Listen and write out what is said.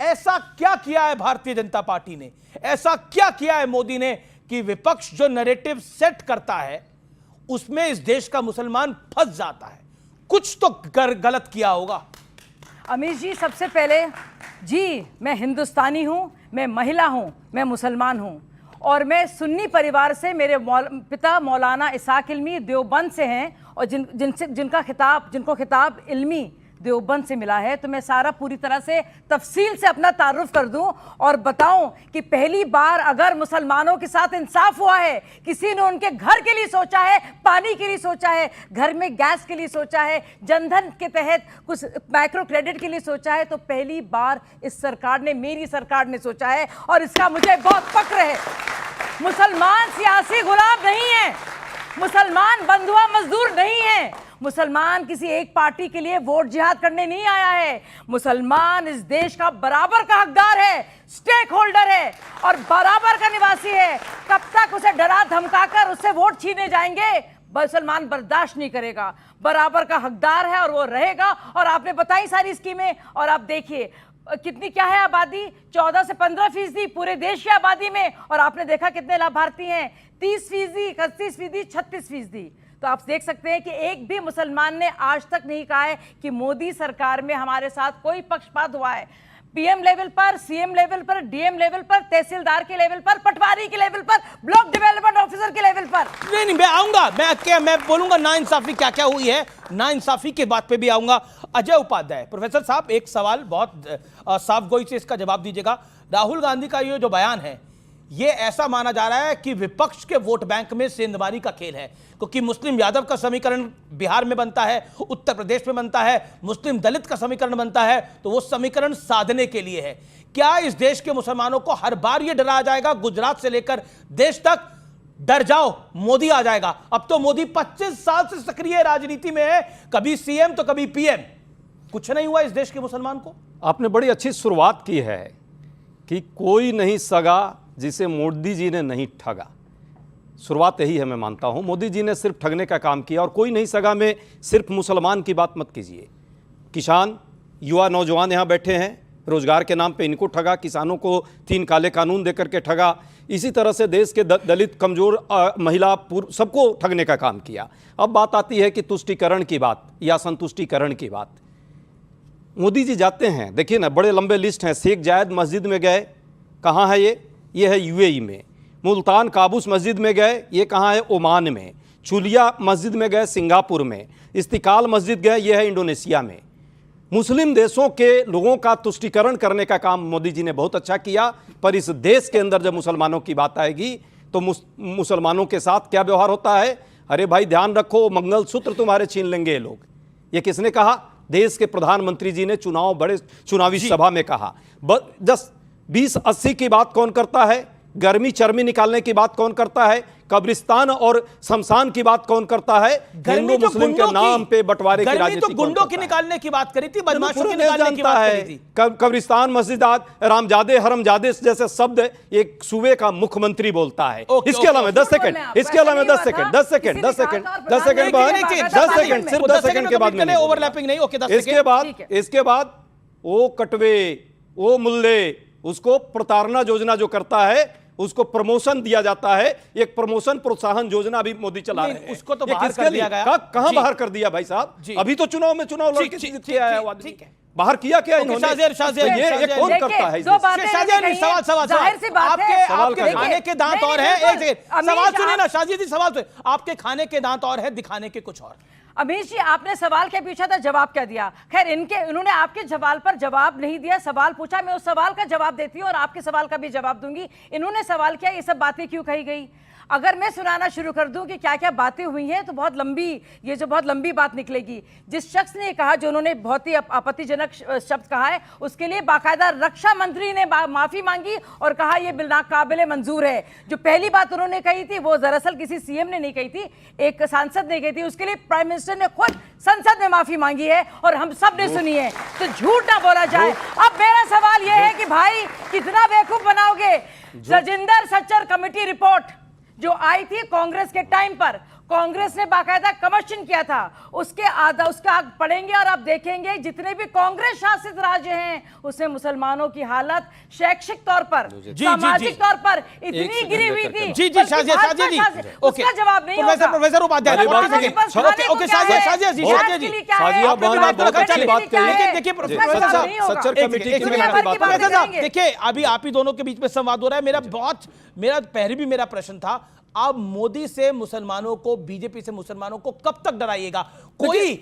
ऐसा क्या किया है भारतीय जनता पार्टी ने, ऐसा क्या किया है मोदी ने कि विपक्ष जो नैरेटिव सेट करता है उसमें इस देश का मुसलमान फंस जाता है? कुछ तो गलत किया होगा। अमीश जी, सबसे पहले जी, मैं हिंदुस्तानी हूं, मैं महिला हूं, मैं मुसलमान हूं और मैं सुन्नी परिवार से, मेरे पिता मौलाना इसाक इल्मी देवबंद से हैं और जिनको खिताब इल्मी देवबंद से मिला है। तो मैं सारा पूरी तरह से तफसील से अपना तारुफ कर दूं और बताऊं कि पहली बार अगर मुसलमानों के साथ इंसाफ हुआ है, किसी ने उनके घर के लिए सोचा है, पानी के लिए सोचा है, घर में गैस के लिए सोचा है, जनधन के तहत कुछ माइक्रो क्रेडिट के लिए सोचा है, तो पहली बार इस सरकार ने, मेरी सरकार ने सोचा है और इसका मुझे बहुत फक्र है। मुसलमान सियासी गुलाम नहीं है, मुसलमान बंधुआ मजदूर नहीं है, मुसलमान किसी एक पार्टी के लिए वोट जिहाद करने नहीं आया है। मुसलमान इस देश का बराबर का हकदार है, स्टेक होल्डर है और बराबर का निवासी है। कब तक उसे डरा धमकाकर उससे वोट छीने जाएंगे, मुसलमान बर्दाश्त नहीं करेगा। बराबर का हकदार है और वो रहेगा। और आपने बताई सारी स्कीमें और आप देखिए कितनी क्या है आबादी, 14 से 15% पूरे देश की आबादी में, और आपने देखा कितने लाभार्थी हैं, 30%, 31%, 36%। तो आप देख सकते हैं कि एक भी मुसलमान ने आज तक नहीं कहा है कि मोदी सरकार में हमारे साथ कोई पक्षपात हुआ है। पीएम लेवल पर, सीएम लेवल पर, डीएम लेवल पर, तहसीलदार के लेवल पर, पटवारी के लेवल पर, ब्लॉक डेवलपमेंट ऑफिसर के लेवल पर। नहीं, मैं आऊंगा, मैं बोलूंगा नाइंसाफी क्या क्या हुई है, नाइंसाफी के बात पे भी आऊंगा। अजय उपाध्याय, प्रोफेसर साहब, एक सवाल बहुत साफ गोई से इसका जवाब दीजिएगा। राहुल गांधी का ये जो बयान है, ये ऐसा माना जा रहा है कि विपक्ष के वोट बैंक में सेंधमारी का खेल है, क्योंकि मुस्लिम यादव का समीकरण बिहार में बनता है, उत्तर प्रदेश में बनता है, मुस्लिम दलित का समीकरण बनता है, तो वो समीकरण साधने के लिए है। क्या इस देश के मुसलमानों को हर बार ये डराया जाएगा, गुजरात से लेकर देश तक, डर जाओ मोदी आ जाएगा? अब तो मोदी 25 साल से सक्रिय राजनीति में है, कभी सीएम तो कभी पीएम, कुछ नहीं हुआ इस देश के मुसलमान को। आपने बड़ी अच्छी शुरुआत की है कि कोई नहीं सगा जिसे मोदी जी ने नहीं ठगा। शुरुआत यही है, मैं मानता हूं मोदी जी ने सिर्फ ठगने का काम किया। और कोई नहीं सगा में सिर्फ मुसलमान की बात मत कीजिए, किसान, युवा, नौजवान यहाँ बैठे हैं, रोजगार के नाम पे इनको ठगा, किसानों को 3 काले कानून देकर के ठगा, इसी तरह से देश के दलित, कमजोर, महिला, सबको ठगने का काम किया। अब बात आती है कि तुष्टीकरण की बात या संतुष्टीकरण की बात। मोदी जी जाते हैं, देखिए ना, बड़े लंबे लिस्ट हैं। शेख जायद मस्जिद में गए, कहाँ है ये है यूएई में। मुल्तान काबूस मस्जिद में गए, ये कहाँ है, ओमान में। चुलिया मस्जिद में गए, सिंगापुर में। इस्तिकाल मस्जिद गए, ये है इंडोनेशिया में। मुस्लिम देशों के लोगों का तुष्टीकरण करने का काम मोदी जी ने बहुत अच्छा किया। पर इस देश के अंदर जब मुसलमानों की बात आएगी तो मुसलमानों के साथ क्या व्यवहार होता है? अरे भाई ध्यान रखो, मंगलसूत्र तुम्हारे छीन लेंगे ये लोग। ये किसने कहा? देश के प्रधानमंत्री जी ने बड़े चुनावी सभा में कहा। 20-80 की बात कौन करता है? गर्मी चर्मी निकालने की बात कौन करता है? कब्रिस्तान और शमशान की बात कौन करता है? हिंदू मुस्लिम के नाम पे बंटवारे की राजनीति तो गुंडों की निकालने की बात करी थी, बदमाशों की निकालने की बात करी थी। कब्रिस्तान, मस्जिदात, रामजादे, हरमजादे जैसे शब्द एक सूबे का मुख्यमंत्री बोलता है। इसके अलावा 10 सेकंड, इसके अलावा 10 सेकंड, 10 सेकंड, 10 सेकंड, 10 सेकंड बाद, 10 सेकंड, सिर्फ 10 सेकंड के बाद में ओवरलैपिंग नहीं। Okay, 10 second. इसके बाद ओ कटवे, ओ मुल्ले, उसको प्रताड़ना योजना जो करता है उसको प्रमोशन दिया जाता है। एक प्रमोशन प्रोत्साहन योजना भी मोदी चला रहे हैं। उसको तो बाहर कर दिया गया। कहां बाहर कर दिया भाई साहब? अभी तो चुनाव लड़ के जीत के आया आदमी। बाहर किया क्या इन्होंने? ये कौन करता है? आपके खाने के दांत और है, एक सेकंड सवाल सुनिए ना शाजी जी, सवाल सुनिए। आपके खाने के दांत और है, दिखाने के कुछ और। अमीश जी, आपने सवाल क्या पूछा था, जवाब क्या दिया? खैर, इन्होंने आपके सवाल पर जवाब नहीं दिया। सवाल पूछा, मैं उस सवाल का जवाब देती हूँ और आपके सवाल का भी जवाब दूंगी। इन्होंने सवाल किया, ये सब बातें क्यों कही गई? अगर मैं सुनाना शुरू कर दूं कि क्या क्या बातें हुई हैं तो बहुत लंबी बात निकलेगी। जिस शख्स ने कहा, जो उन्होंने बहुत ही आपत्तिजनक शब्द कहा है, उसके लिए बाकायदा रक्षा मंत्री ने माफी मांगी और कहा यह बिल नाकाबिले मंजूर है। जो पहली बात उन्होंने कही थी वो दरअसल किसी सीएम ने नहीं कही थी, एक सांसद ने कही थी। उसके लिए प्राइम मिनिस्टर ने खुद संसद में माफी मांगी है और हम सब ने सुनी है, तो झूठ ना बोला जाए। अब मेरा सवाल यह है कि भाई कितना बेवकूफ बनाओगे? राजिंदर सच्चर कमेटी रिपोर्ट जो आई थी कांग्रेस के टाइम पर, कांग्रेस ने बाकायदा कमीशन किया था, उसका आग पढ़ेंगे और आप देखेंगे जितने भी कांग्रेस शासित राज्य हैं उसमें मुसलमानों की हालत शैक्षिक तौर पर, सामाजिक तौर पर इतनी गिरी हुई थी। जी जी शाजिया जी ओके, उसका जवाब नहीं होगा। प्रोफेसर उपाध्याय ओके शाजिया जी साजिया बहन आप बहुत अच्छी बात कही। देखिए सच्चर कमेटी की प्रोफेसर साहब देखिए अभी आप ही दोनों के बीच में संवाद हो रहा है। मेरा पहले भी मेरा प्रश्न था, आप मोदी से मुसलमानों को, बीजेपी से मुसलमानों को कब तक डराइएगा? कोई